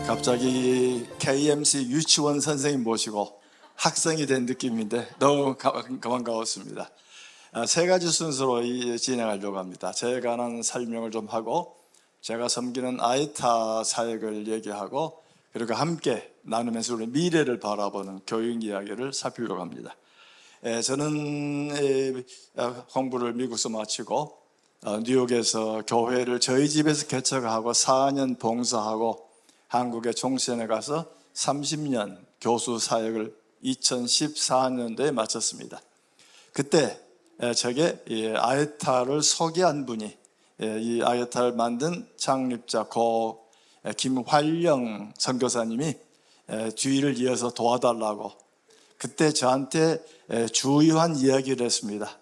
갑자기 KMC 유치원 선생님 모시고 학생이 된 느낌인데 너무 반가웠습니다. 세 가지 순서로 진행하려고 합니다. 제가 관한 설명을 좀 하고, 제가 섬기는 아이타 사역을 얘기하고, 그리고 함께 나누면서 우리 미래를 바라보는 교육 이야기를 살피려고 합니다. 저는 공부를 미국에서 마치고 뉴욕에서 교회를 저희 집에서 개척하고 4년 봉사하고 한국의 총시연에 가서 30년 교수 사역을 2014년도에 마쳤습니다. 그때 제게 아에타를 소개한 분이 이 아에타를 만든 창립자 고 김활령 선교사님이 뒤를 이어서 도와달라고 그때 저한테 주요한 이야기를 했습니다.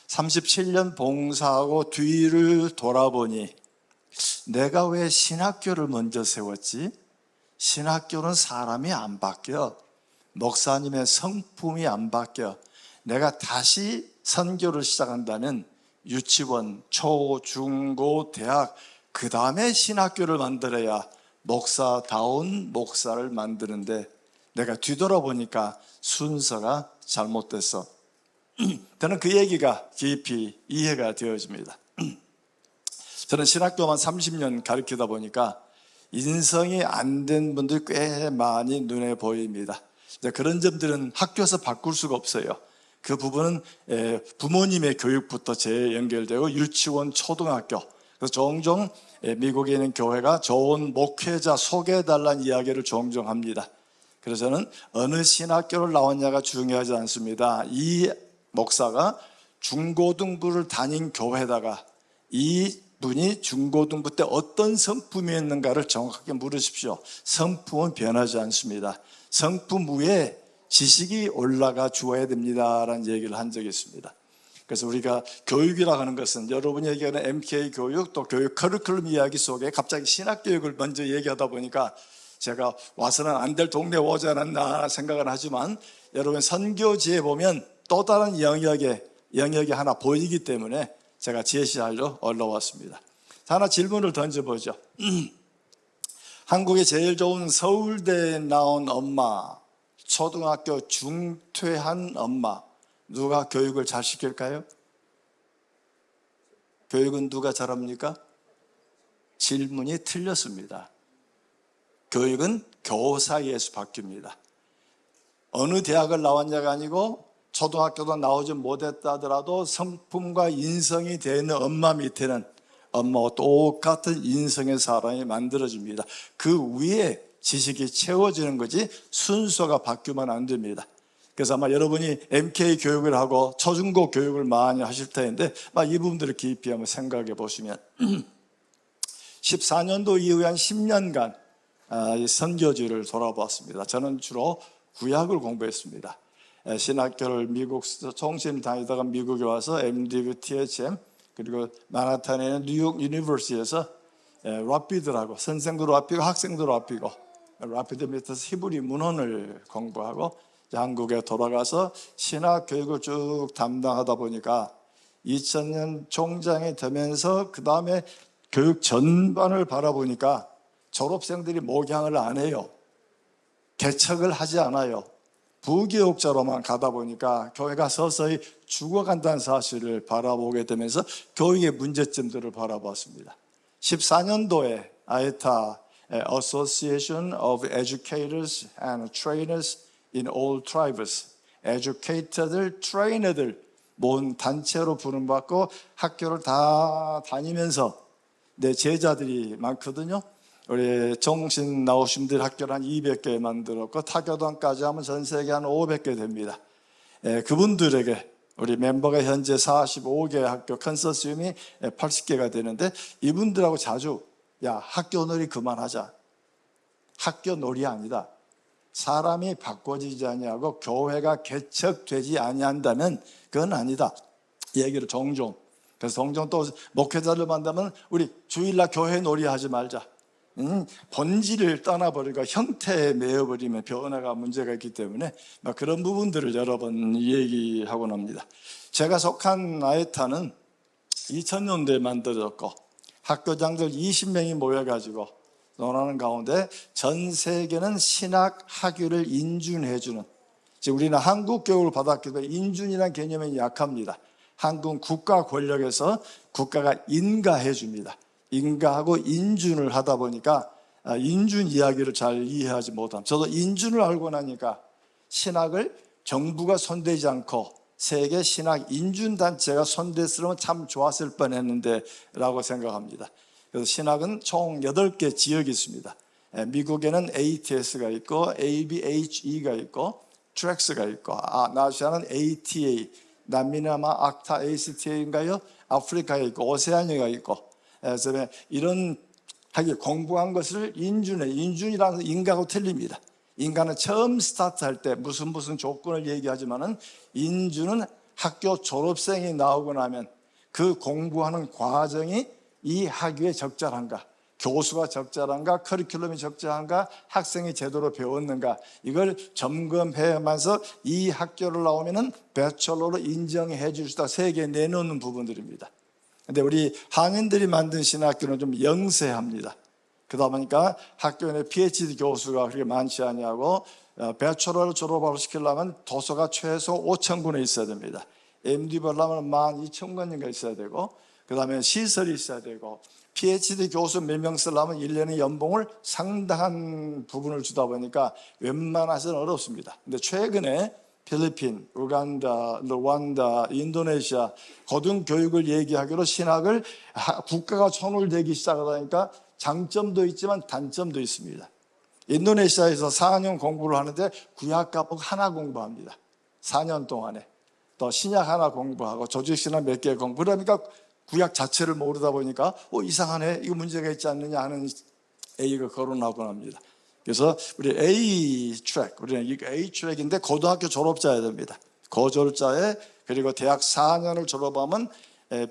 37년 봉사하고 뒤를 돌아보니 내가 왜 신학교를 먼저 세웠지? 신학교는 사람이 안 바뀌어. 목사님의 성품이 안 바뀌어. 내가 다시 선교를 시작한다면 유치원, 초, 중, 고, 대학, 그 다음에 신학교를 만들어야 목사다운 목사를 만드는데 내가 뒤돌아보니까 순서가 잘못됐어. 저는 그 얘기가 깊이 이해가 되어집니다. 저는 신학교만 30년 가르치다 보니까 인성이 안 된 분들이 꽤 많이 눈에 보입니다. 그런 점들은 학교에서 바꿀 수가 없어요. 그 부분은 부모님의 교육부터 연결되고 유치원, 초등학교. 그래서 종종 미국에 있는 교회가 좋은 목회자 소개해달라는 이야기를 종종 합니다. 그래서 저는 어느 신학교를 나왔냐가 중요하지 않습니다. 이 목사가 중고등부를 다닌 교회에다가 이 분이 중고등부 때 어떤 성품이었는가를 정확하게 물으십시오. 성품은 변하지 않습니다. 성품 위에 지식이 올라가 주어야 됩니다라는 얘기를 한 적이 있습니다. 그래서 우리가 교육이라고 하는 것은 여러분이 얘기하는 MK 교육 또 교육 커리큘럼 이야기 속에 갑자기 신학교육을 먼저 얘기하다 보니까 제가 와서는 안 될 동네에 오지 않았나 생각을 하지만 여러분 선교지에 보면 또 다른 영역이 하나 보이기 때문에 제가 제시하려 올라왔습니다. 하나 질문을 던져보죠. 한국에 제일 좋은 서울대에 나온 엄마, 초등학교 중퇴한 엄마, 누가 교육을 잘 시킬까요? 교육은 누가 잘합니까? 질문이 틀렸습니다. 교육은 교사에서 바뀝니다. 어느 대학을 나왔냐가 아니고 초등학교도 나오지 못했다 하더라도 성품과 인성이 되는 엄마 밑에는 엄마와 똑같은 인성의 사람이 만들어집니다. 그 위에 지식이 채워지는 거지 순서가 바뀌면 안 됩니다. 그래서 아마 여러분이 MK 교육을 하고 초중고 교육을 많이 하실 텐데 이 부분들을 깊이 한번 생각해 보시면 14년도 이후에 한 10년간 선교지를 돌아봤습니다. 저는 주로 구약을 공부했습니다. 신학교를 미국에서 총신 다니다가 미국에 와서 MDiv, THM 그리고 마나탄에 있는 뉴욕 유니버시티에서 라피드라고 선생도 라피고 학생도 라피고 라피드 밑에서 히브리 문헌을 공부하고 한국에 돌아가서 신학 교육을 쭉 담당하다 보니까 2000년 총장이 되면서 그 다음에 교육 전반을 바라보니까 졸업생들이 목양을 안 해요. 개척을 하지 않아요. 부교육자로만 가다 보니까 교회가 서서히 죽어간다는 사실을 바라보게 되면서 교육의 문제점들을 바라봤습니다. 14년도에 아에타 Association of Educators and Trainers in All Tribes, 에듀케이터들, 트레이너들 모은 단체로 부름받고 학교를 다 다니면서 내 제자들이 많거든요. 우리 정신 나오신 분들 학교를 한 200개 만들었고 타교단까지 하면 전 세계 한 500개 됩니다. 그분들에게 우리 멤버가 현재 45개 학교 컨소시엄이 80개가 되는데 이분들하고 자주 학교 놀이 그만하자. 학교 놀이 아니다. 사람이 바꿔지지 아니하고 교회가 개척되지 아니한다면 그건 아니다. 얘기를 종종. 그래서 종종 또 목회자를 만나면 우리 주일날 교회 놀이 하지 말자. 본질을 떠나버리고 형태에 매여버리면 변화가 문제가 있기 때문에 그런 부분들을 여러 번 얘기하곤 합니다. 제가 속한 나이타는 2000년대에 만들어졌고 학교장들 20명이 모여가지고 논하는 가운데 전 세계는 신학 학위를 인준해주는, 즉 우리는 한국 교육을 받았기 때문에 인준이라는 개념이 약합니다. 한국은 국가 권력에서 국가가 인가해줍니다. 인가하고 인준을 하다 보니까 인준 이야기를 잘 이해하지 못합니다. 저도 인준을 알고 나니까 신학을 정부가 손대지 않고 세계 신학 인준단체가 손댔으면 참 좋았을 뻔했는데 라고 생각합니다. 그래서 신학은 총 8개 지역이 있습니다. 미국에는 ATS가 있고 ABHE가 있고 트렉스가 있고 아시아는 ATA, 남미는 악타 ACTA인가요? 아프리카에 있고 오세아니아가 있고, 그래서 이런 하게 공부한 것을 인준이라는 인가하고 틀립니다. 인간은 처음 스타트할 때 무슨 조건을 얘기하지만은 인준은 학교 졸업생이 나오고 나면 그 공부하는 과정이 이 학위에 적절한가, 교수가 적절한가, 커리큘럼이 적절한가, 학생이 제대로 배웠는가, 이걸 점검해야만서 이 학교를 나오면은 배철로로 인정해 줄 수 있다. 세계에 내놓는 부분들입니다. 근데 우리 한인들이 만든 신학교는 좀 영세합니다. 그러다 보니까 학교에 PhD 교수가 그렇게 많지 않냐고, 배철로를 졸업하고 시키려면 도서가 최소 5,000권에 있어야 됩니다. MD 보려면 12,000권인가 있어야 되고, 그 다음에 시설이 있어야 되고, PhD 교수 몇 명 쓰려면 1년에 연봉을 상당한 부분을 주다 보니까 웬만해서는 어렵습니다. 근데 최근에 필리핀, 우간다, 루안다, 인도네시아 고등교육을 얘기하기로 신학을 국가가 손을 대기 시작하다니까 장점도 있지만 단점도 있습니다. 인도네시아에서 4년 공부를 하는데 구약 과목 하나 공부합니다. 4년 동안에. 또 신약 하나 공부하고 조직신학 몇 개 공부. 그러니까 구약 자체를 모르다 보니까 이상하네, 이거 문제가 있지 않느냐 하는 A가 거론하곤 합니다. 그래서 우리 A 트랙, 우리는 이거 A 트랙인데 고등학교 졸업자야 됩니다. 고졸자에, 그리고 대학 4년을 졸업하면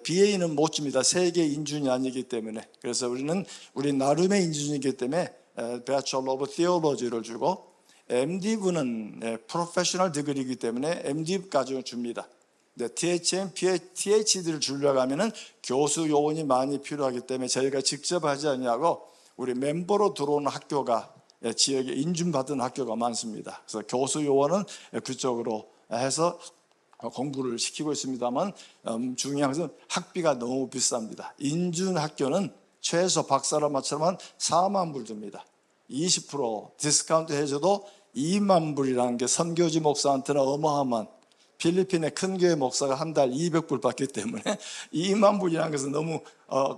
BA는 못 줍니다. 세계 인준이 아니기 때문에. 그래서 우리 나름의 인준이기 때문에 Bachelor of Theology를 주고, MD부는 프로페셔널 디그리이기 때문에 MD까지 줍니다. THM, PhD를 주려고 하면은 교수 요원이 많이 필요하기 때문에 저희가 직접 하지 않냐고 우리 멤버로 들어오는 학교가, 지역에 인준받은 학교가 많습니다. 그래서 교수 요원은 그쪽으로 해서 공부를 시키고 있습니다만, 중요한 것은 학비가 너무 비쌉니다. 인준 학교는 최소 박사를 맞추면 4만 불 줍니다. 20% 디스카운트 해줘도 2만 불이라는 게 선교지 목사한테는 어마어마한, 필리핀의 큰 교회 목사가 한 달 200불 받기 때문에 2만 불이라는 것은 너무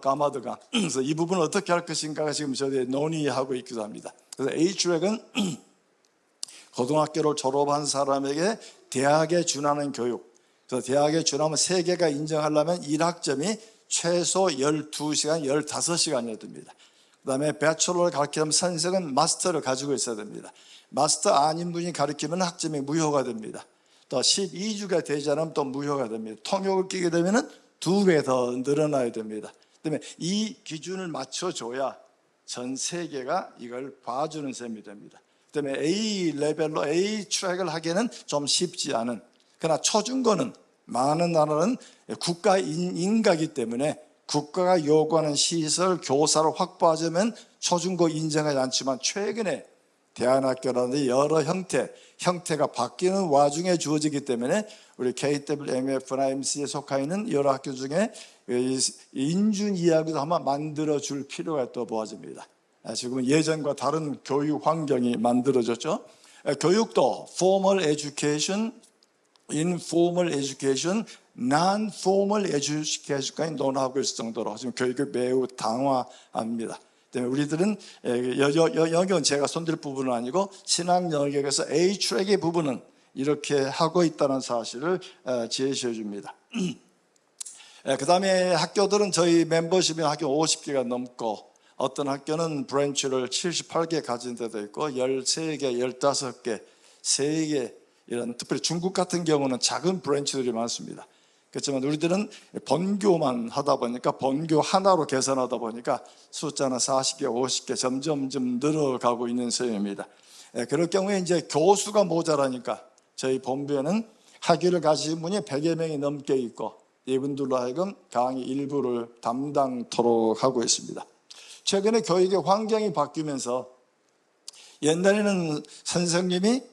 까마득한, 그래서 이 부분을 어떻게 할 것인가가 지금 저희 논의하고 있기도 합니다. 그래서 H트랙은 고등학교를 졸업한 사람에게 대학에 준하는 교육, 그래서 대학에 준하면 세계가 인정하려면 1학점이 최소 12시간, 15시간이어야 됩니다. 그 다음에 배철로를 가르치려면 선생은 마스터를 가지고 있어야 됩니다. 마스터 아닌 분이 가르치면 학점이 무효가 됩니다. 또 12주가 되지 않으면 또 무효가 됩니다. 통역을 끼게 되면 2배 더 늘어나야 됩니다. 그다음에 이 기준을 맞춰줘야 전 세계가 이걸 봐주는 셈이 됩니다. 그다음에 A 레벨로 A 트랙을 하기에는 좀 쉽지 않은, 그러나 초중고는 많은 나라는 국가 인가이기 때문에 국가가 요구하는 시설, 교사를 확보하자면 초중고 인정하지 않지만, 최근에 대안학교라든지 여러 형태가 바뀌는 와중에 주어지기 때문에 우리 KWMF나 MC에 속하 있는 여러 학교 중에 인준 이야기도 한번 만들어줄 필요가 또 보아집니다. 지금은 예전과 다른 교육 환경이 만들어졌죠. 교육도 formal education, informal education, non-formal education까지 논하고 있을 정도로 지금 교육이 매우 강화합니다. 우리들은 영역은 제가 손댈 부분은 아니고 신학 영역에서 A 트랙의 부분은 이렇게 하고 있다는 사실을 제시해 줍니다. 그 다음에 학교들은 저희 멤버십이 학교 50개가 넘고, 어떤 학교는 브랜치를 78개 가진 데도 있고 13개, 15개, 3개, 이런, 특별히 중국 같은 경우는 작은 브랜치들이 많습니다. 그렇지만 우리들은 번교만 하다 보니까 번교 하나로 계산하다 보니까 숫자는 40개, 50개 점점 늘어가고 있는 셈입니다. 그럴 경우에 이제 교수가 모자라니까 저희 본부에는 학위를 가지신 분이 100여 명이 넘게 있고 이분들로 하여금 강의 일부를 담당토록 하고 있습니다. 최근에 교육의 환경이 바뀌면서 옛날에는 선생님이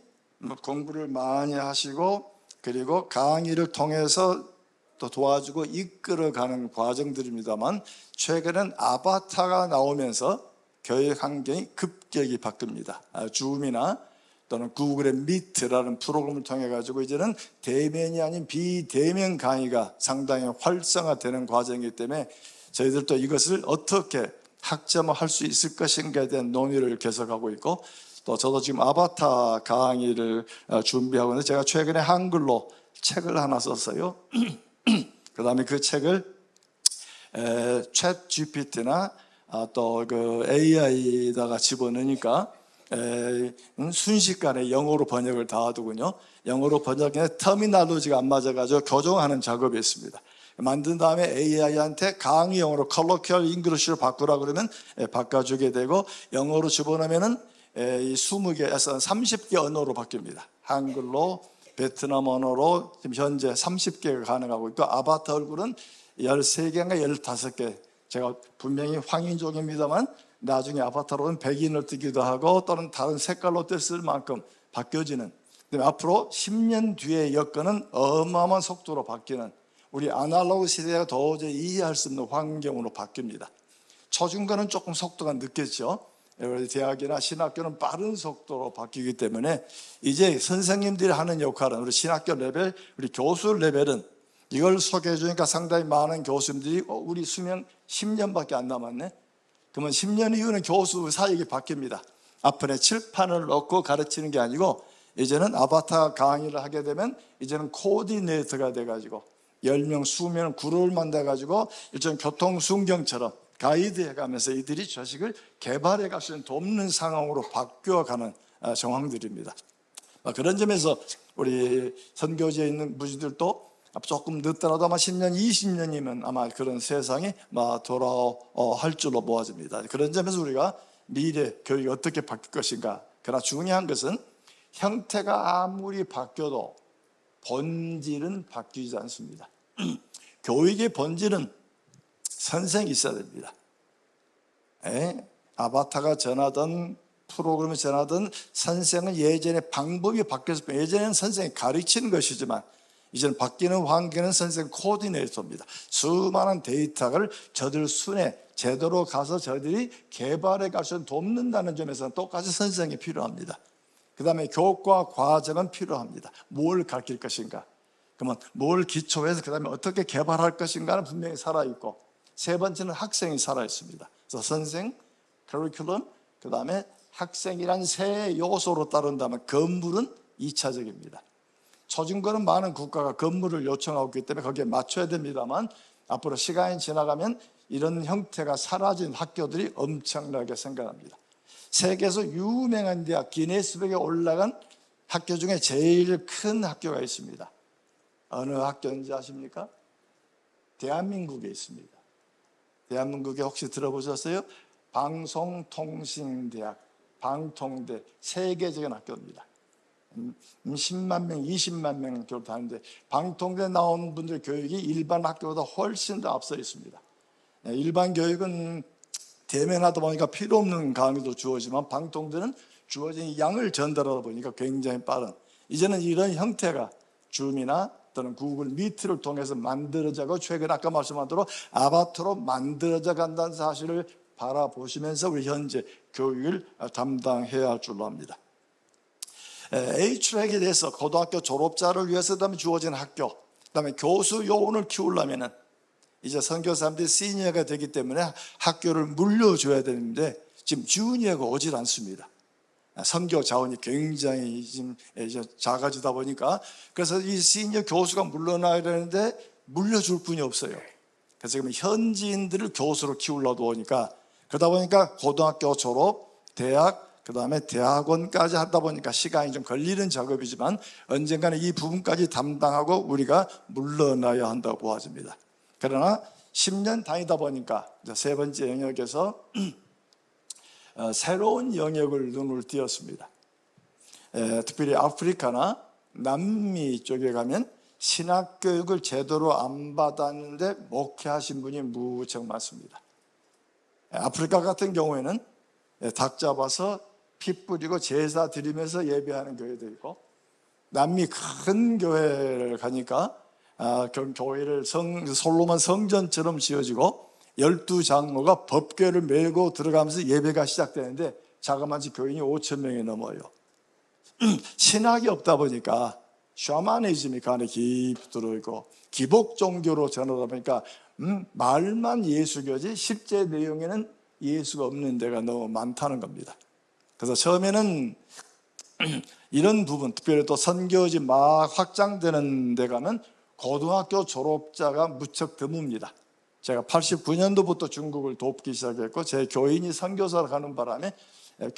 공부를 많이 하시고 그리고 강의를 통해서 또 도와주고 이끌어가는 과정들입니다만 최근엔 아바타가 나오면서 교육 환경이 급격히 바뀝니다. 줌이나 또는 구글의 미트라는 프로그램을 통해 가지고 이제는 대면이 아닌 비대면 강의가 상당히 활성화되는 과정이기 때문에 저희들도 이것을 어떻게 학점화할 수 있을 것인가에 대한 논의를 계속하고 있고 또 저도 지금 아바타 강의를 준비하고 있는데 제가 최근에 한글로 책을 하나 썼어요. 그 다음에 그 책을 챗 GPT나 또 그 AI에다가 집어넣으니까 순식간에 영어로 번역을 다 하더군요. 영어로 번역에 터미널로지가 안 맞아가지고 교정하는 작업이 있습니다. 만든 다음에 AI한테 강의 영어로 컬로키얼 잉글리시로 바꾸라 그러면 바꿔주게 되고 영어로 집어넣으면은 이 20개에서 30개 언어로 바뀝니다. 한글로 베트남 언어로 지금 현재 30개가 가능하고 있고 아바타 얼굴은 13개인가 15개 제가 분명히 황인종입니다만 나중에 아바타로는 백인을 뜨기도 하고 또는 다른 색깔로 떴을 만큼 바뀌어지는 앞으로 10년 뒤의 여건은 어마어마한 속도로 바뀌는 우리 아날로그 시대가 도저히 이해할 수 없는 환경으로 바뀝니다. 초중고는 조금 속도가 늦겠죠. 대학이나 신학교는 빠른 속도로 바뀌기 때문에 이제 선생님들이 하는 역할은 우리 신학교 레벨, 우리 교수 레벨은 이걸 소개해 주니까 상당히 많은 교수님들이 우리 수명 10년밖에 안 남았네. 그러면 10년 이후는 교수 사역이 바뀝니다. 앞에 칠판을 넣고 가르치는 게 아니고 이제는 아바타 강의를 하게 되면 이제는 코디네이터가 돼가지고 10명, 20명 그룹을 만들어가지고 일종 교통순경처럼 가이드해가면서 이들이 자식을 개발해 갈 수 있는 돕는 상황으로 바뀌어가는 정황들입니다. 그런 점에서 우리 선교지에 있는 무지들도 조금 늦더라도 아마 10년, 20년이면 아마 그런 세상이 돌아올 줄로 보아집니다. 그런 점에서 우리가 미래 교육이 어떻게 바뀔 것인가. 그러나 중요한 것은 형태가 아무리 바뀌어도 본질은 바뀌지 않습니다. 교육의 본질은 선생이 있어야 됩니다. 아바타가 전하던 프로그램이 전하던 선생은 예전에 방법이 바뀌었을 뿐 예전에는 선생이 가르치는 것이지만 이제는 바뀌는 환경은 선생 코디네이터입니다. 수많은 데이터를 저들 순에 제대로 가서 저들이 개발해 갈 수 있는 돕는다는 점에서는 똑같이 선생이 필요합니다. 그 다음에 교과 과정은 필요합니다. 뭘 가르칠 것인가. 그러면 뭘 기초해서 그 다음에 어떻게 개발할 것인가는 분명히 살아있고 세 번째는 학생이 살아있습니다. 그래서 선생, 커리큘럼, 그 다음에 학생이란 세 요소로 따른다면 건물은 2차적입니다. 초중고는 많은 국가가 건물을 요청하고 있기 때문에 거기에 맞춰야 됩니다만 앞으로 시간이 지나가면 이런 형태가 사라진 학교들이 엄청나게 생겨납니다. 세계에서 유명한 대학 기네스북에 올라간 학교 중에 제일 큰 학교가 있습니다. 어느 학교인지 아십니까? 대한민국에 있습니다. 대한민국에 혹시 들어보셨어요? 방송통신대학, 방통대, 세계적인 학교입니다. 10만 명, 20만 명 졸업하는데 방통대 나온 분들 교육이 일반 학교보다 훨씬 더 앞서 있습니다. 일반 교육은 대면하다 보니까 필요 없는 강의도 주어지만 방통대는 주어진 양을 전달하다 보니까 굉장히 빠른 이제는 이런 형태가 줌이나 또는 구글 미트를 통해서 만들어져고 최근 아까 말씀한 대로 아바타로 만들어져 간다는 사실을 바라보시면서 우리 현재 교육을 담당해야 할 줄로 압니다. H트랙에 대해서 고등학교 졸업자를 위해서 주어진 학교, 그다음에 교수 요원을 키우려면은 이제 선교사님들이 시니어가 되기 때문에 학교를 물려줘야 되는데 지금 주니어가 오질 않습니다. 선교 자원이 굉장히 지금 작아지다 보니까 그래서 이 시니어 교수가 물러나야 되는데 물려줄 분이 없어요. 그래서 지금 현지인들을 교수로 키우려고 하니까 그러다 보니까 고등학교 졸업, 대학, 그 다음에 대학원까지 하다 보니까 시간이 좀 걸리는 작업이지만 언젠가는 이 부분까지 담당하고 우리가 물러나야 한다고 보아집니다. 그러나 10년 다니다 보니까 이제 세 번째 영역에서 새로운 영역을 눈을 띄었습니다. 특별히 아프리카나 남미 쪽에 가면 신학교육을 제대로 안 받았는데 목회하신 분이 무척 많습니다. 아프리카 같은 경우에는 닭 잡아서 피 뿌리고 제사 드리면서 예배하는 교회도 있고, 남미 큰 교회를 가니까 교회를 솔로몬 성전처럼 지어지고 12장로가 법궤를 메고 들어가면서 예배가 시작되는데 자그마치 교인이 5,000명이 넘어요. 신학이 없다 보니까 샤머니즘이 그 안에 깊이 들어있고 기복 종교로 전하다 보니까 말만 예수교지 실제 내용에는 예수가 없는 데가 너무 많다는 겁니다. 그래서 처음에는 이런 부분, 특별히 또 선교지 막 확장되는 데 가면 고등학교 졸업자가 무척 드뭅니다. 제가 89년도부터 중국을 돕기 시작했고 제 교인이 선교사를 가는 바람에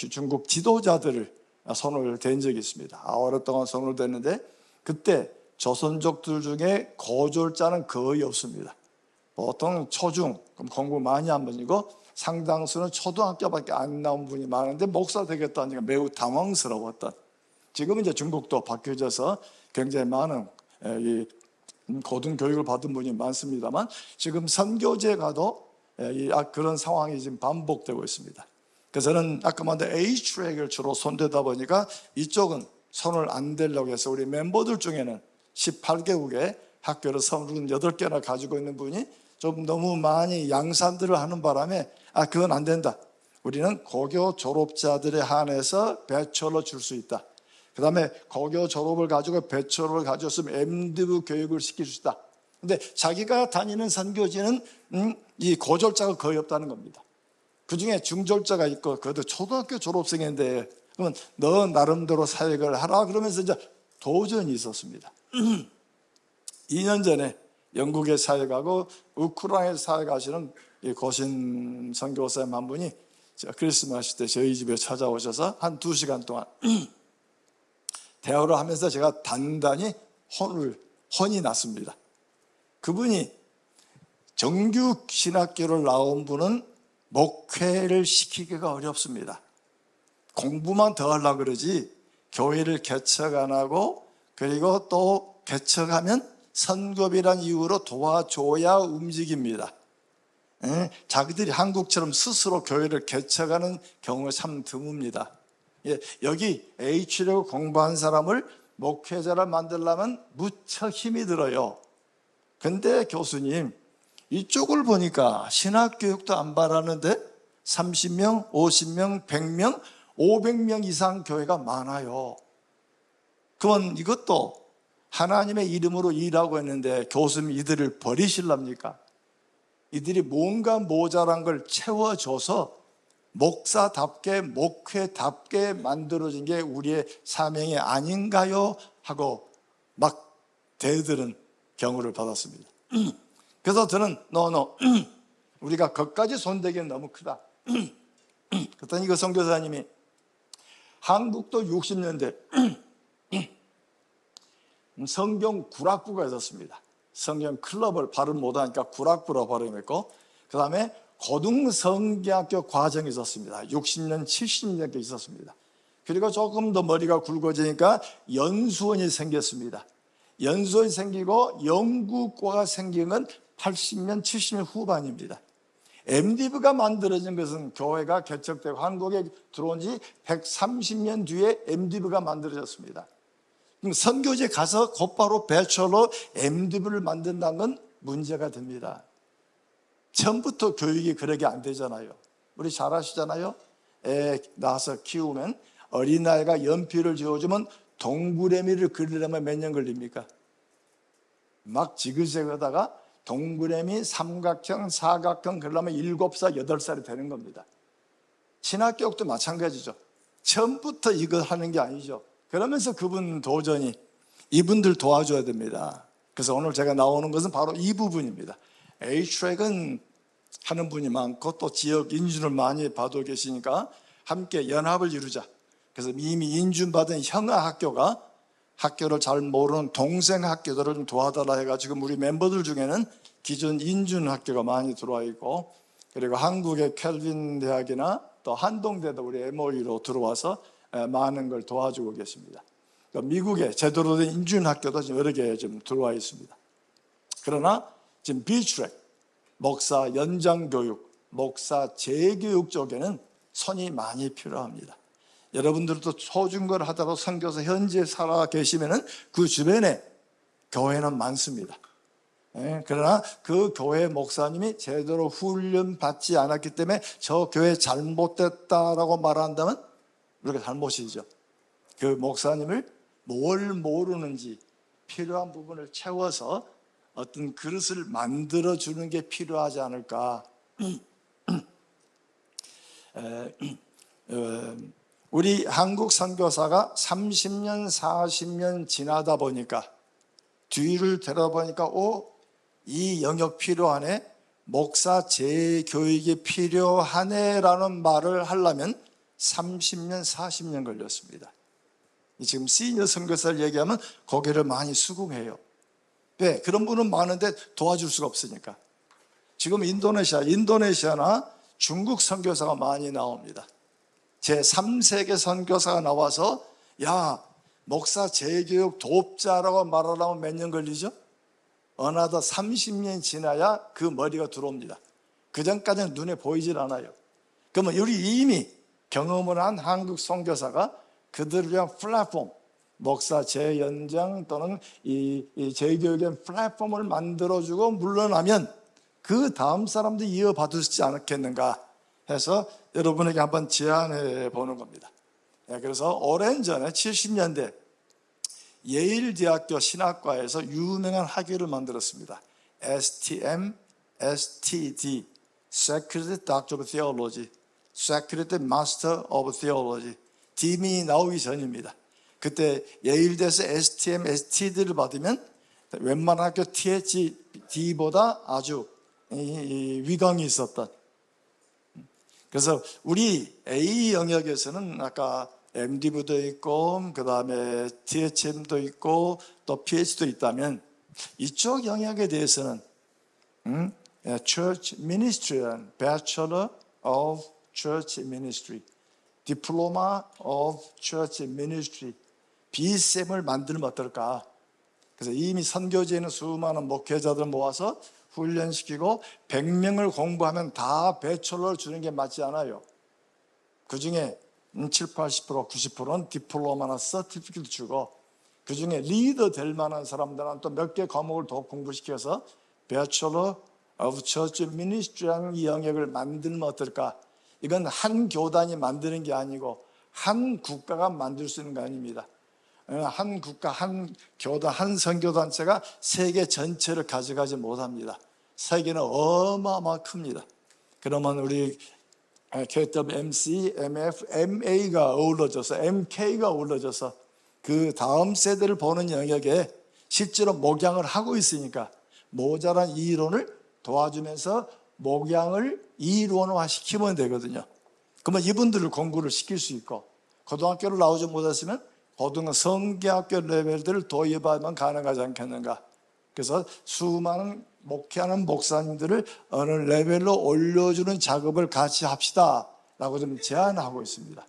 중국 지도자들을 손을 댄 적이 있습니다. 오랫동안 손을 댔는데 그때 조선족들 중에 고졸자는 거의 없습니다. 보통 초중, 공부 많이 한 분이고 상당수는 초등학교밖에 안 나온 분이 많은데 목사 되겠다니까 매우 당황스러웠던, 지금은 이제 중국도 바뀌어져서 굉장히 많은 고등교육을 받은 분이 많습니다만 지금 선교제 가도 그런 상황이 지금 반복되고 있습니다. 그래서 저는 아까 말한 H트랙을 주로 손대다 보니까 이쪽은 손을 안 대려고 해서 우리 멤버들 중에는 18개국에 학교를 38개나 가지고 있는 분이 좀 너무 많이 양산들을 하는 바람에 그건 안 된다. 우리는 고교 졸업자들에 한해서 배철로 줄 수 있다. 그 다음에 고교 졸업을 가지고 배철을 가졌으면 MDiv 교육을 시킬 수 있다. 근데 자기가 다니는 선교지는 이 고졸자가 거의 없다는 겁니다. 그 중에 중졸자가 있고 그래도 초등학교 졸업생인데 그러면 너 나름대로 사역을 하라 그러면서 이제 도전이 있었습니다. 2년 전에 영국에 사역하고 우크라이나에 사역하시는 고신 선교사님 한 분이 크리스마스 때 저희 집에 찾아오셔서 한 2시간 동안 대화를 하면서 제가 단단히 혼이 났습니다. 그분이 정규 신학교를 나온 분은 목회를 시키기가 어렵습니다. 공부만 더 하려고 그러지 교회를 개척 안 하고, 그리고 또 개척하면 선교비란 이유로 도와줘야 움직입니다. 자기들이 한국처럼 스스로 교회를 개척하는 경우가 참 드뭅니다. 여기 H를 공부한 사람을 목회자를 만들려면 무척 힘이 들어요. 근데 교수님, 이쪽을 보니까 신학교육도 안 바라는데 30명, 50명, 100명, 500명 이상 교회가 많아요. 그건 이것도 하나님의 이름으로 일하고 있는데 교수님 이들을 버리실랍니까? 이들이 뭔가 모자란 걸 채워줘서 목사답게 목회답게 만들어진 게 우리의 사명이 아닌가요? 하고 막 대들은 경우를 받았습니다. 그래서 저는 우리가 거기까지 손대기는 너무 크다. 그랬더니 그 선교사님이 한국도 60년대 성경 구락부가 있었습니다. 성경 클럽을 발음 못하니까 구락부로 발음했고, 그 다음에 고등성경학교 과정이 있었습니다. 60년, 70년대 있었습니다. 그리고 조금 더 머리가 굵어지니까 연수원이 생겼습니다. 연수원이 생기고 영국과가 생긴 건 80년, 70년 후반입니다. MDiv가 만들어진 것은 교회가 개척되고 한국에 들어온 지 130년 뒤에 MDiv가 만들어졌습니다. 그럼 선교지에 가서 곧바로 배철로 MDiv를 만든다는 건 문제가 됩니다. 처음부터 교육이 그렇게 안 되잖아요. 우리 잘 아시잖아요. 애 낳아서 키우면 어린아이가 연필을 쥐어주면 동그라미를 그리려면 몇 년 걸립니까? 막 지그재그하다가 동그라미, 삼각형, 사각형 그러려면 7살, 8살이 되는 겁니다. 신학교육도 마찬가지죠. 처음부터 이거 하는 게 아니죠. 그러면서 그분 도전이 이분들 도와줘야 됩니다. 그래서 오늘 제가 나오는 것은 바로 이 부분입니다. H트랙은 하는 분이 많고 또 지역 인준을 많이 받고 계시니까 함께 연합을 이루자. 그래서 이미 인준받은 형아 학교가 학교를 잘 모르는 동생 학교들을 좀 도와달라 해가 지금 우리 멤버들 중에는 기존 인준 학교가 많이 들어와 있고, 그리고 한국의 켈빈 대학이나 또 한동대도 우리 MOE로 들어와서 많은 걸 도와주고 계십니다. 미국의 제대로 된 인준 학교도 지금 여러 개 좀 들어와 있습니다. 그러나 지금 비트랙, 목사 연장 교육, 목사 재교육 쪽에는 손이 많이 필요합니다. 여러분들도 초중고를 하다가 선교사 현지에 살아 계시면은 그 주변에 교회는 많습니다. 그러나 그 교회 목사님이 제대로 훈련 받지 않았기 때문에 저 교회 잘못됐다라고 말한다면 우리가 잘못이죠. 그 목사님을 뭘 모르는지 필요한 부분을 채워서 어떤 그릇을 만들어 주는 게 필요하지 않을까. 우리 한국 선교사가 30년, 40년 지나다 보니까 뒤를 돌아보니까 이 영역 필요하네, 목사 재교육이 필요하네라는 말을 하려면 30년, 40년 걸렸습니다. 지금 시니어 선교사를 얘기하면 고개를 많이 수긍해요. 왜? 그런 분은 많은데 도와줄 수가 없으니까. 지금 인도네시아나 중국 선교사가 많이 나옵니다. 제3세계 선교사가 나와서 야, 목사 재교육 돕자라고 말하려면 몇 년 걸리죠? 어느덧 30년 지나야 그 머리가 들어옵니다. 그 전까지는 눈에 보이질 않아요. 그러면 우리 이미 경험을 한 한국 선교사가 그들을 위한 플랫폼, 목사 재연장 또는 이 재교육의 플랫폼을 만들어주고 물러나면 그 다음 사람들이 이어받을 수 있지 않겠는가 해서 여러분에게 한번 제안해 보는 겁니다. 그래서 오랜 전에 70년대 예일대학교 신학과에서 유명한 학위를 만들었습니다. STM, STD, Secret Doctor of Theology, Secret Master of Theology. D이 나오기 전입니다. 그때 예일대에서 STM, STD를 받으면 웬만한 학교 THD보다 아주 위강이 있었던. 그래서 우리 A 영역에서는 아까 MD부도 있고 그 다음에 THM도 있고 또 PhD도 있다면 이쪽 영역에 대해서는 Church Ministry, Bachelor of Church Ministry, Diploma of Church Ministry, BSM을 만들면 어떨까? 그래서 이미 선교지에 있는 수많은 목회자들 모아서 훈련시키고 100명을 공부하면 다 배철로를 주는 게 맞지 않아요. 그 중에 7, 80%, 90%는 디플로마나 서티피케트 주고 그 중에 리더 될 만한 사람들은 또 몇 개 과목을 더 공부시켜서 Bachelor of Church Ministry라는 이 영역을 만들면 어떨까? 이건 한 교단이 만드는 게 아니고 한 국가가 만들 수 있는 거 아닙니다. 한 국가, 한 교단, 한 선교단체가 세계 전체를 가져가지 못합니다. 세계는 어마어마 큽니다. 그러면 우리 KWMC, MF, MA가 어우러져서 MK가 어우러져서 그 다음 세대를 보는 영역에 실제로 목양을 하고 있으니까 모자란 이론을 도와주면서 목양을 이론화시키면 되거든요. 그러면 이분들을 공부를 시킬 수 있고 고등학교를 나오지 못했으면 고등 성계학교 레벨들을 도입하면 가능하지 않겠는가. 그래서 수많은 목회하는 목사님들을 어느 레벨로 올려주는 작업을 같이 합시다 라고 좀 제안하고 있습니다.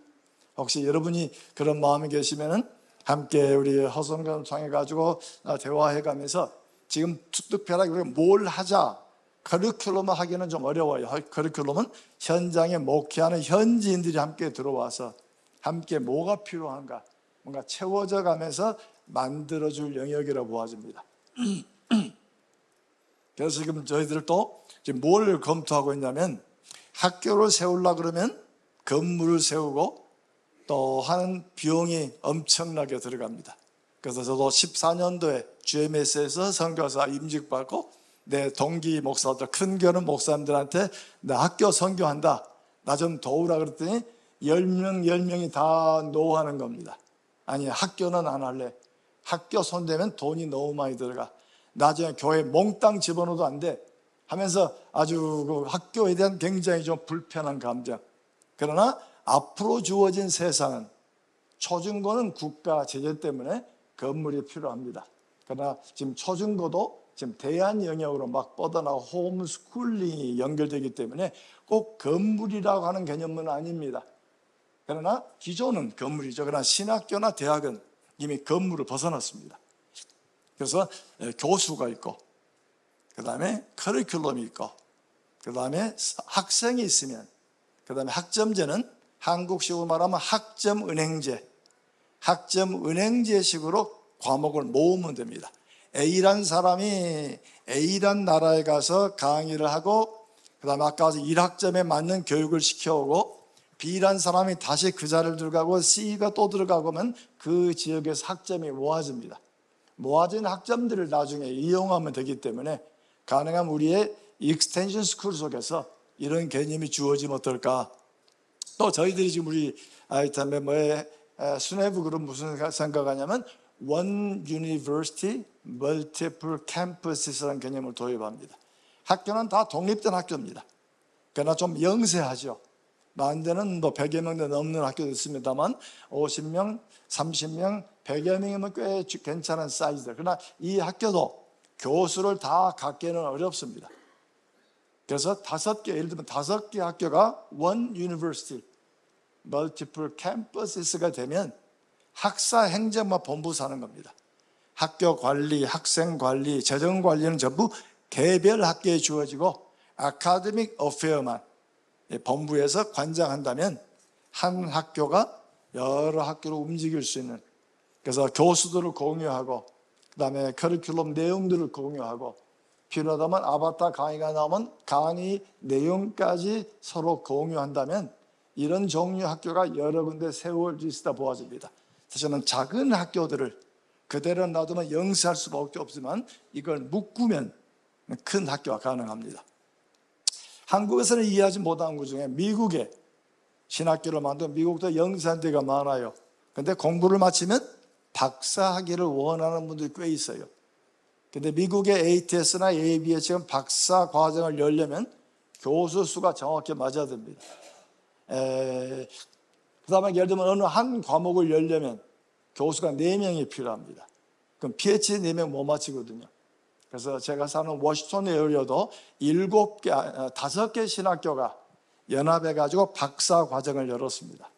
혹시 여러분이 그런 마음이 계시면 함께 우리 허성관 통해가지고 대화해가면서 지금 특별하게 우리가 뭘 하자, 커리큘럼을 하기는 좀 어려워요. 커리큘럼은 현장에 목회하는 현지인들이 함께 들어와서 함께 뭐가 필요한가 뭔가 채워져 가면서 만들어줄 영역이라고 보아집니다. 그래서 지금 저희들도 지금 뭘 검토하고 있냐면 학교를 세우려고 그러면 건물을 세우고 또 하는 비용이 엄청나게 들어갑니다. 그래서 저도 14년도에 GMS에서 선교사 임직받고 내 동기 목사들, 큰 교는 목사님들한테 나 학교 선교한다, 나 좀 도우라 그랬더니 10명이 다 노하는 겁니다. 아니 학교는 안 할래. 학교 손대면 돈이 너무 많이 들어가. 나중에 교회 몽땅 집어넣어도 안 돼 하면서 아주 그 학교에 대한 굉장히 좀 불편한 감정. 그러나 앞으로 주어진 세상은 초중고는 국가 제재 때문에 건물이 필요합니다. 그러나 지금 초중고도 지금 대안 영역으로 막 뻗어나고 홈스쿨링이 연결되기 때문에 꼭 건물이라고 하는 개념은 아닙니다. 그러나 기존은 건물이죠. 그러나 신학교나 대학은 이미 건물을 벗어났습니다. 그래서 교수가 있고, 그 다음에 커리큘럼이 있고, 그 다음에 학생이 있으면, 그 다음에 학점제는 한국식으로 말하면 학점은행제식으로 과목을 모으면 됩니다. A란 사람이 A란 나라에 가서 강의를 하고, 그 다음에 아까 1학점에 맞는 교육을 시켜오고, B란 사람이 다시 그 자리를 들어가고 C가 또 들어가고 하면 그 지역에서 학점이 모아집니다. 모아진 학점들을 나중에 이용하면 되기 때문에 가능하면 우리의 익스텐션 스쿨 속에서 이런 개념이 주어지면 어떨까. 또 저희들이 지금 우리 아이템 멤버의 수뇌부 그룹 무슨 생각하냐면 One University, Multiple Campus라는 개념을 도입합니다. 학교는 다 독립된 학교입니다. 그러나 좀 영세하죠. 만대는 뭐 100여 명 넘는 학교도 있습니다만 50명, 30명, 100여 명이면 꽤 괜찮은 사이즈다. 그러나 이 학교도 교수를 다 갖기는 어렵습니다. 그래서 5개, 예를 들면 5개 학교가 One University, Multiple Campus가 되면 학사 행정만 본부 사는 겁니다. 학교 관리, 학생 관리, 재정 관리는 전부 개별 학교에 주어지고 아카데믹 어페어만 본부에서 관장한다면 한 학교가 여러 학교로 움직일 수 있는, 그래서 교수들을 공유하고 그 다음에 커리큘럼 내용들을 공유하고 필요하다면 아바타 강의가 나오면 강의 내용까지 서로 공유한다면 이런 종류 학교가 여러 군데 세워질 수 있다 보아집니다. 사실은 작은 학교들을 그대로 놔두면 영세할 수밖에 없지만 이걸 묶으면 큰 학교가 가능합니다. 한국에서는 이해하지 못한 것 중에 미국에 신학교를 만든 미국도 영세한 데가 많아요. 그런데 공부를 마치면 박사학위를 원하는 분들이 꽤 있어요. 그런데 미국의 ATS나 AB에 지금 박사 과정을 열려면 교수 수가 정확히 맞아야 됩니다. 그 다음에 예를 들면 어느 한 과목을 열려면 교수가 4명이 필요합니다. 그럼 PhD 4명 못 마치거든요. 그래서 제가 사는 워싱턴 에어리어도 5개 신학교가 연합해가지고 박사 과정을 열었습니다.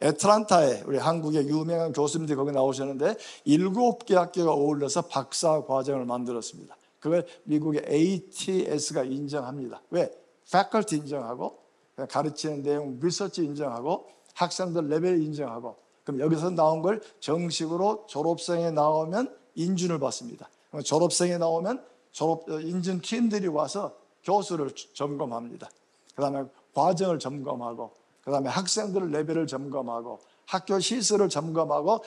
애틀란타에 우리 한국의 유명한 교수님들이 거기 나오셨는데 7개 학교가 어울려서 박사 과정을 만들었습니다. 그걸 미국의 ATS가 인정합니다. 왜? faculty 인정하고 가르치는 내용, 리서치 인정하고 학생들 레벨 인정하고, 그럼 여기서 나온 걸 정식으로 졸업생에 나오면 인준을 받습니다. 졸업생에 나오면 인준 팀들이 와서 교수를 점검합니다. 그 다음에 과정을 점검하고, 그 다음에 학생들 레벨을 점검하고, 학교 시설을 점검하고,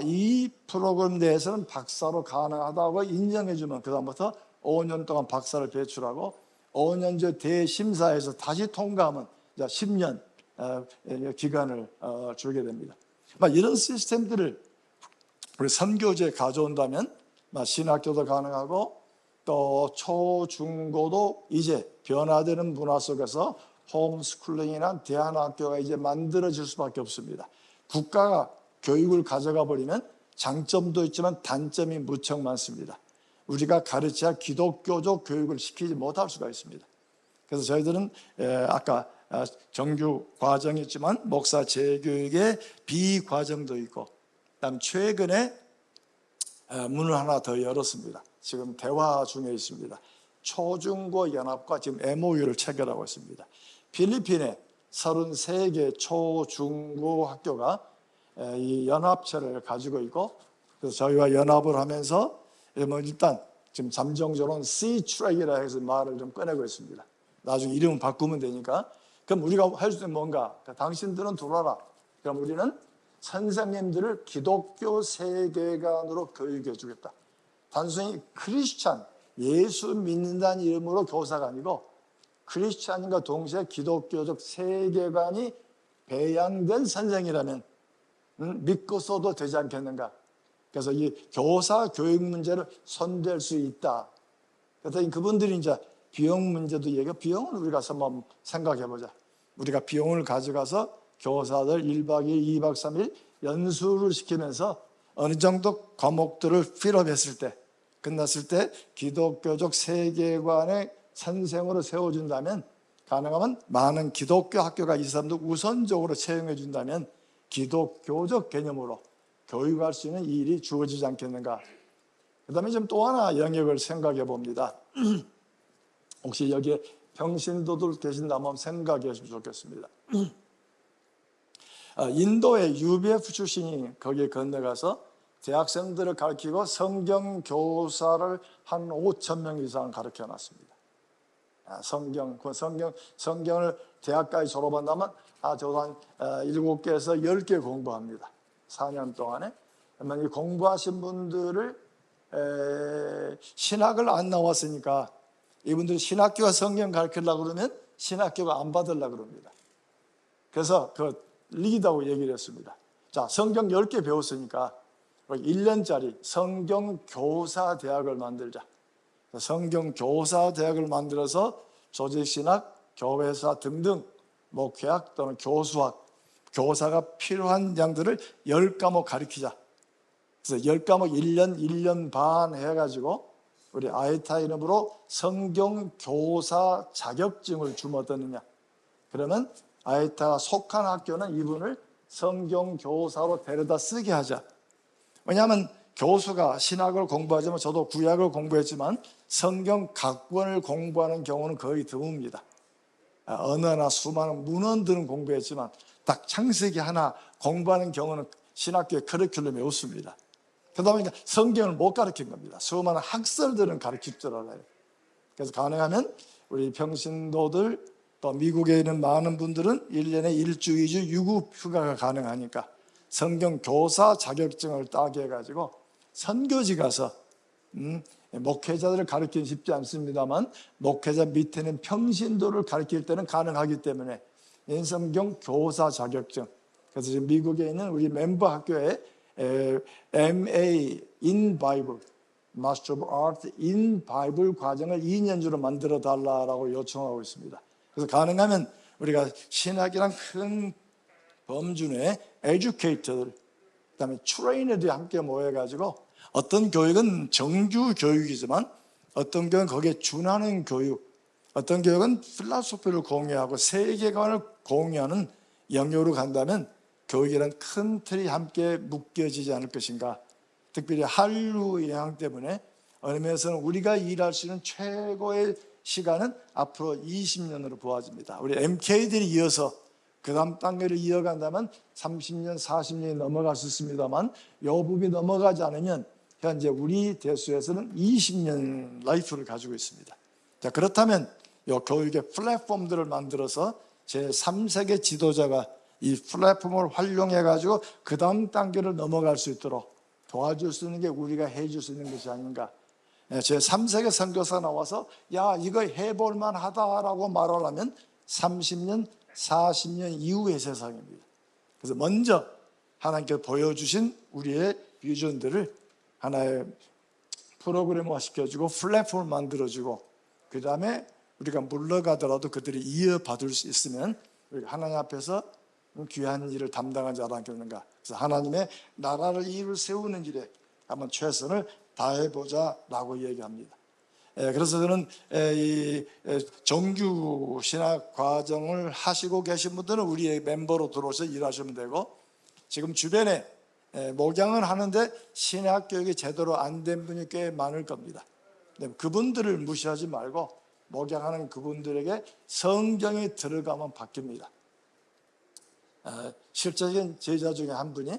이 프로그램 내에서는 박사로 가능하다고 인정해주면 그 다음부터 5년 동안 박사를 배출하고 5년제 대심사에서 다시 통과하면 10년 기간을 주게 됩니다. 이런 시스템들을 우리 선교지에 가져온다면 신학교도 가능하고 또 초중고도 이제 변화되는 문화 속에서 홈스쿨링이나 대안학교가 이제 만들어질 수밖에 없습니다. 국가가 교육을 가져가 버리면 장점도 있지만 단점이 무척 많습니다. 우리가 가르쳐야 기독교적 교육을 시키지 못할 수가 있습니다. 그래서 저희들은 아까 정규 과정이 있지만 목사 재교육의 비과정도 있고, 그다음 최근에 문을 하나 더 열었습니다. 지금 대화 중에 있습니다. 초중고 연합과 지금 MOU를 체결하고 있습니다. 필리핀에 33개 초중고 학교가 이 연합체를 가지고 있고, 그래서 저희와 연합을 하면서 일단 지금 잠정적으로는 C-트랙이라 해서 말을 좀 꺼내고 있습니다. 나중에 이름을 바꾸면 되니까. 그럼 우리가 할 수 있는 뭔가? 당신들은 들어와라. 그럼 우리는 선생님들을 기독교 세계관으로 교육해 주겠다. 단순히 크리스찬, 예수 믿는다는 이름으로 교사가 아니고 크리스찬인과 동시에 기독교적 세계관이 배양된 선생이라면 믿고서도 되지 않겠는가. 그래서 이 교사 교육 문제를 손댈 수 있다. 그래서 그분들이 이제 비용 문제도 얘기하고, 비용은 우리가 한번 생각해 보자. 우리가 비용을 가져가서 교사들 1박 2일, 2박 3일 연수를 시키면서 어느 정도 과목들을 필업했을 때, 끝났을 때 기독교적 세계관의 선생으로 세워준다면, 가능하면 많은 기독교 학교가 이 사람들 우선적으로 채용해 준다면 기독교적 개념으로 교육할 수 있는 이 일이 주어지지 않겠는가. 그 다음에 좀 또 하나 영역을 생각해 봅니다. 혹시 여기에 평신도들 계신다면 생각해 주시면 좋겠습니다. 인도의 UBF 출신이 거기에 건너가서 대학생들을 가르치고 성경 교사를 한 5천 명 이상 가르쳐 놨습니다. 성경을 대학까지 졸업한다면 저도 한 7개에서 10개 공부합니다. 4년 동안에. 그러면 이 공부하신 분들을 신학을 안 나왔으니까 이분들이 신학교가 성경 가르치려고 그러면 신학교가 안 받으려고 그럽니다. 그래서 그 리더하고 얘기를 했습니다. 자, 성경 10개 배웠으니까 1년짜리 성경교사 대학을 만들자. 성경교사 대학을 만들어서 조직신학, 교회사 등등 목회학 또는 교수학, 교사가 필요한 양들을 10과목 가르치자. 그래서 10과목 1년, 1년 반 해가지고 우리 아이타 이름으로 성경교사 자격증을 주면 어떠느냐. 그러면 아이타가 속한 학교는 이분을 성경교사로 데려다 쓰게 하자. 왜냐하면 교수가 신학을 공부하지만, 저도 구약을 공부했지만 성경 각 권을 공부하는 경우는 거의 드뭅니다. 언어나 수많은 문헌들은 공부했지만 딱 창세기 하나 공부하는 경우는 신학교의 커리큘럼에 없습니다. 그러다 보니까 성경을 못 가르친 겁니다. 수많은 학설들은 가르칠 줄 알아요. 그래서 가능하면 우리 평신도들, 또 미국에 있는 많은 분들은 1년에 1주, 2주 유급 휴가가 가능하니까 성경 교사 자격증을 따게 해가지고 선교지 가서 목회자들을 가르치기 쉽지 않습니다만 목회자 밑에는 평신도를 가르칠 때는 가능하기 때문에 성경 교사 자격증. 그래서 지금 미국에 있는 우리 멤버 학교에 MA in Bible, Master of Art in Bible 과정을 2년주로 만들어 달라고 요청하고 있습니다. 그래서 가능하면 우리가 신학이란 큰 범주 내에 에듀케이터들, 그다음에 트레이너들이 함께 모여가지고 어떤 교육은 정규 교육이지만 어떤 교육은 거기에 준하는 교육, 어떤 교육은 필라소피를 공유하고 세계관을 공유하는 영역으로 간다면 교육이란 큰 틀이 함께 묶여지지 않을 것인가. 특별히 한류 영향 때문에 어느 면에서는 우리가 일할 수 있는 최고의 시간은 앞으로 20년으로 보아집니다. 우리 MK들이 이어서 그 다음 단계를 이어간다면 30년, 40년이 넘어갈 수 있습니다만 이 부분이 넘어가지 않으면 현재 우리 대수에서는 20년 라이프를 가지고 있습니다. 자, 그렇다면 이 교육의 플랫폼들을 만들어서 제3세계 지도자가 이 플랫폼을 활용해 가지고 그 다음 단계를 넘어갈 수 있도록 도와줄 수 있는 게 우리가 해줄 수 있는 것이 아닌가. 제3세계 선교사 나와서 야, 이거 해볼 만하다라고 말하려면 30년, 40년 이후의 세상입니다. 그래서 먼저 하나님께서 보여주신 우리의 비전들을 하나의 프로그램화 시켜주고 플랫폼을 만들어주고 그 다음에 우리가 물러가더라도 그들이 이어받을 수 있으면 우리가 하나님 앞에서 귀한 일을 담당하지 않겠는가. 그래서 하나님의 나라를 이루 세우는 일에 한번 최선을 다해보자라고 얘기합니다. 그래서 저는 이 정규 신학 과정을 하시고 계신 분들은 우리의 멤버로 들어오셔서 일하시면 되고, 지금 주변에 목양을 하는데 신학 교육이 제대로 안 된 분이 꽤 많을 겁니다. 그분들을 무시하지 말고 목양하는 그분들에게 성경이 들어가면 바뀝니다. 실제적인 제자 중에 한 분이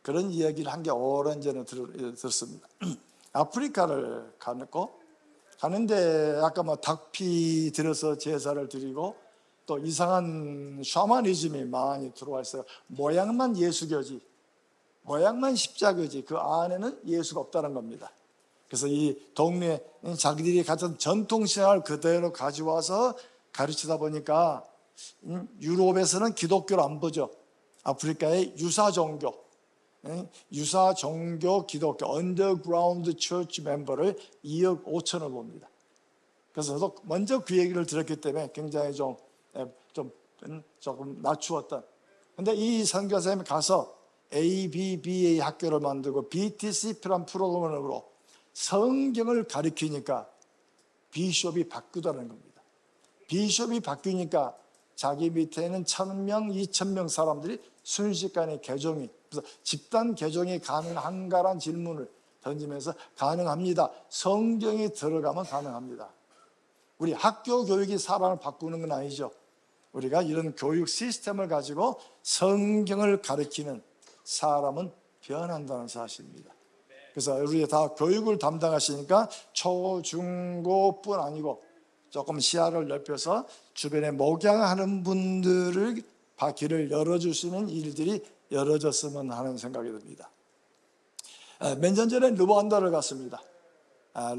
그런 이야기를 한 게 오랜 전에 들었습니다. 아프리카를 가는데 아까 닭피 들여서 제사를 드리고 또 이상한 샤머니즘이 많이 들어와 있어요. 모양만 예수교지, 모양만 십자교지, 그 안에는 예수가 없다는 겁니다. 그래서 이 동네에 자기들이 가진 전통신앙을 그대로 가져와서 가르치다 보니까 유럽에서는 기독교를 안 보죠. 아프리카의 유사종교 기독교 언더그라운드 처치 멤버를 2억 5천을 봅니다. 그래서 저도 먼저 그 얘기를 들었기 때문에 굉장히 조금 낮추었던, 근데 이 선교사님이 가서 ABBA 학교를 만들고 BTCP라는 프로그램으로 성경을 가르치니까 비숍이 바뀌다는 겁니다. 비숍이 바뀌니까 자기 밑에는 1,000명, 2,000명 사람들이 순식간에 개종이, 그래서 집단 개종이 가능한가라는 질문을 던지면서 가능합니다. 성경이 들어가면 가능합니다. 우리 학교 교육이 사람을 바꾸는 건 아니죠. 우리가 이런 교육 시스템을 가지고 성경을 가르치는 사람은 변한다는 사실입니다. 그래서 우리 다 교육을 담당하시니까 초, 중, 고뿐 아니고 조금 시야를 넓혀서 주변에 목양하는 분들을 길을 열어줄 수 있는 일들이 열어졌으면 하는 생각이 듭니다. 몇 년 전에 르완다를 갔습니다.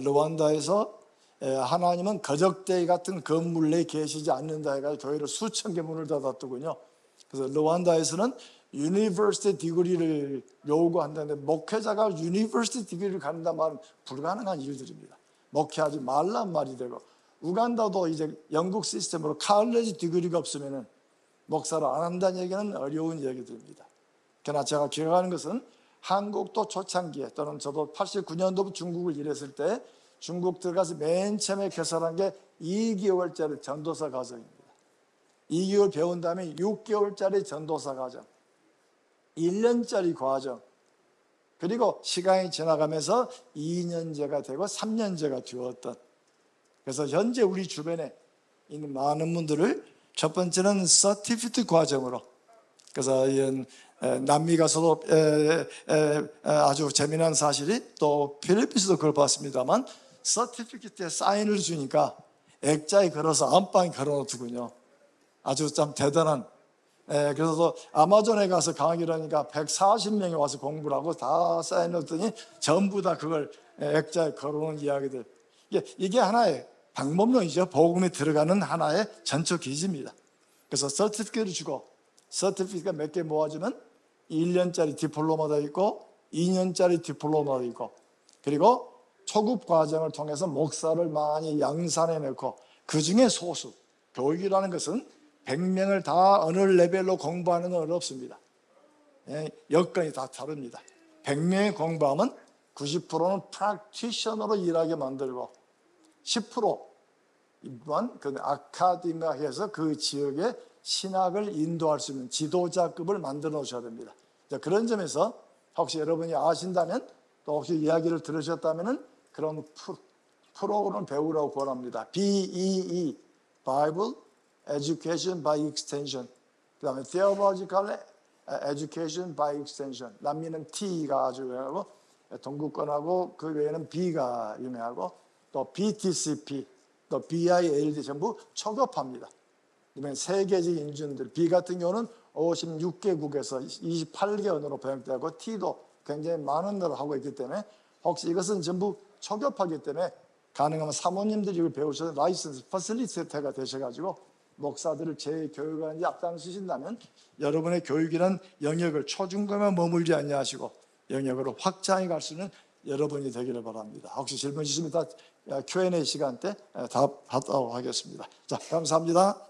르완다에서 하나님은 거적대기 같은 건물 내에 계시지 않는다 해가지고 교회를 수천 개 문을 닫았더군요. 그래서 르완다에서는 유니버시티 디그리를 요구한다는데 목회자가 유니버시티 디그리를 갖는다 말은 불가능한 일들입니다. 목회하지 말란 말이 되고, 우간다도 이제 영국 시스템으로 칼레지 디그리가 없으면 목사를 안 한다는 얘기는 어려운 얘기들입니다. 그러나 제가 기억하는 것은 한국도 초창기에, 또는 저도 89년도부터 중국을 일했을 때 중국 들어가서 맨 처음에 개설한 게 2개월짜리 전도사 과정입니다. 2개월 배운 다음에 6개월짜리 전도사 과정, 1년짜리 과정, 그리고 시간이 지나가면서 2년제가 되고 3년제가 되었던, 그래서 현재 우리 주변에 있는 많은 분들을 첫 번째는 서티피트 과정으로, 그래서 남미 가서도 아주 재미난 사실이, 또 필리핀스도 그걸 봤습니다만 서티피켓에 사인을 주니까 액자에 걸어서 안방에 걸어놓더군요. 아주 참 대단한. 그래서 아마존에 가서 강의를 하니까 140명이 와서 공부를 하고 다 사인했더니 전부 다 그걸 액자에 걸어놓은 이야기들. 이게 하나의 방법론이죠. 복음에 들어가는 하나의 전초 기지입니다. 그래서 서티피켓을 주고, 서티피켓 몇 개 모아주면 1년짜리 디플로마도 있고 2년짜리 디플로마도 있고, 그리고 초급 과정을 통해서 목사를 많이 양산해 놓고, 그 중에 소수, 교육이라는 것은 100명을 다 어느 레벨로 공부하는 건 어렵습니다. 여건이 다 다릅니다. 100명이 공부하면 90%는 프랙티셔너로 일하게 만들고, 10% 일반 그 아카데미아에서 그 지역의 신학을 인도할 수 있는 지도자급을 만들어 놓으셔야 됩니다. 그런 점에서 혹시 여러분이 아신다면, 또 혹시 이야기를 들으셨다면 그런 프로그램을 배우라고 권합니다. BEE, Bible Education by Extension. 그 다음에 Theological Education by Extension. 남미는 T가 아주 유명하고, 동구권하고 그 외에는 B가 유명하고, 또 BTCP, 또 BILD 전부 초급합니다. 그러면 세계적 인준들, B 같은 경우는 56개국에서 28개 언어로 번역되고, T도 굉장히 많은 나라를 하고 있기 때문에, 혹시 이것은 전부 초급하기 때문에 가능하면 사모님들이 이걸 배우셔서 라이선스, 퍼실리테이터가 되셔가지고 목사들을 재교육하는데 앞장서신다면 여러분의 교육이란 영역을 초중고만 머물지 않냐하시고 영역으로 확장해 갈 수 있는 여러분이 되기를 바랍니다. 혹시 질문 있으면 다 Q&A 시간 때 답하도록 하겠습니다. 자, 감사합니다.